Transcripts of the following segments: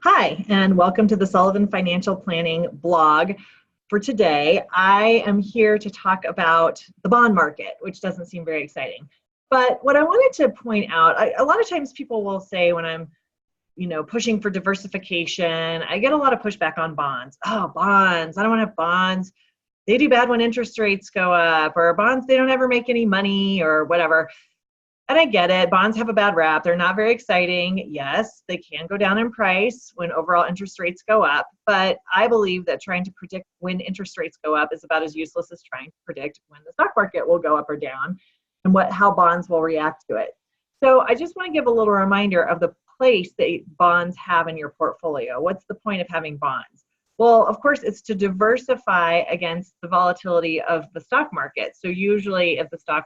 Hi, and welcome to the Sullivan Financial Planning blog. For today, I am here to talk about the bond market, which doesn't seem very exciting. But what I wanted to point out, a lot of times people will say when I'm, pushing for diversification, I get a lot of pushback on bonds. Oh, bonds, I don't want to have bonds. They do bad when interest rates go up, or bonds, they don't ever make any money, or whatever. And I get it. Bonds have a bad rap. They're not very exciting. Yes, they can go down in price when overall interest rates go up. But I believe that trying to predict when interest rates go up is about as useless as trying to predict when the stock market will go up or down and how bonds will react to it. So I just want to give a little reminder of the place that bonds have in your portfolio. What's the point of having bonds? Well, of course, it's to diversify against the volatility of the stock market. So usually if the stock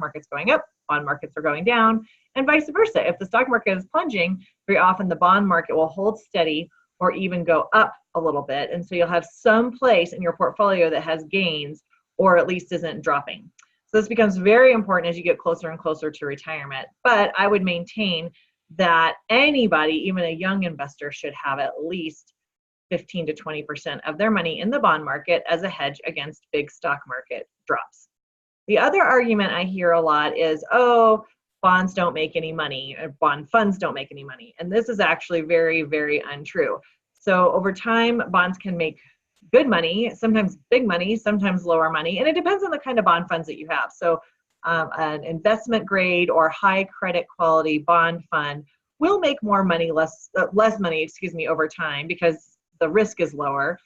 market's going up, bond markets are going down, and vice versa. If the stock market is plunging, very often the bond market will hold steady or even go up a little bit. And so you'll have some place in your portfolio that has gains or at least isn't dropping. So this becomes very important as you get closer and closer to retirement. But I would maintain that anybody, even a young investor, should have at least 15 to 20% of their money in the bond market as a hedge against big stock market drops. The other argument I hear a lot is, oh, bonds don't make any money, or bond funds don't make any money. And this is actually very, very untrue. So over time, bonds can make good money, sometimes big money, sometimes lower money. And it depends on the kind of bond funds that you have. So an investment grade or high credit quality bond fund will make more money, less money, over time because the risk is lower.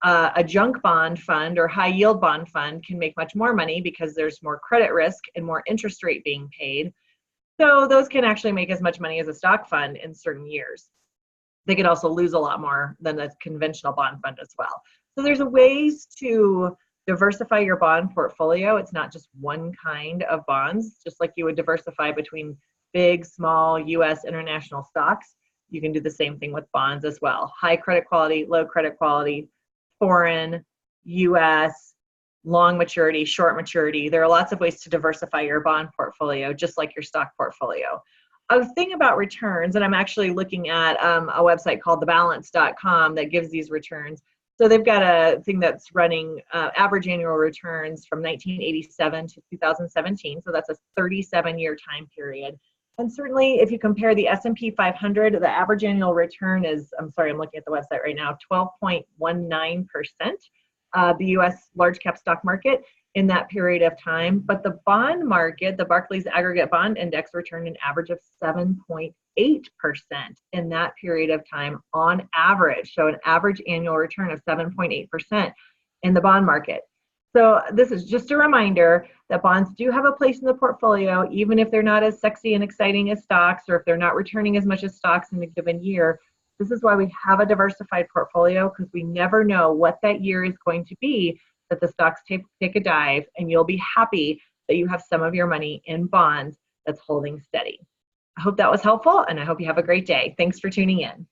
A junk bond fund or high yield bond fund can make much more money because there's more credit risk and more interest rate being paid. So those can actually make as much money as a stock fund in certain years. They could also lose a lot more than a conventional bond fund as well. So there's ways to diversify your bond portfolio. It's not just one kind of bonds, just like you would diversify between big, small, US international stocks. You can do the same thing with bonds as well. High credit quality, low credit quality, foreign, US, long maturity, short maturity. There are lots of ways to diversify your bond portfolio, just like your stock portfolio. A thing about returns, and I'm actually looking at a website called thebalance.com that gives these returns. So they've got a thing that's running average annual returns from 1987 to 2017. So that's a 37-year time period. And certainly if you compare the S&P 500, the average annual return is, I'm looking at the website right now, 12.19%, the US large cap stock market in that period of time. But the bond market, the Barclays Aggregate Bond Index, returned an average of 7.8% in that period of time on average. So an average annual return of 7.8% in the bond market. So this is just a reminder that bonds do have a place in the portfolio, even if they're not as sexy and exciting as stocks, or if they're not returning as much as stocks in a given year. This is why we have a diversified portfolio, because we never know what that year is going to be that the stocks take a dive, and you'll be happy that you have some of your money in bonds that's holding steady. I hope that was helpful, and I hope you have a great day. Thanks for tuning in.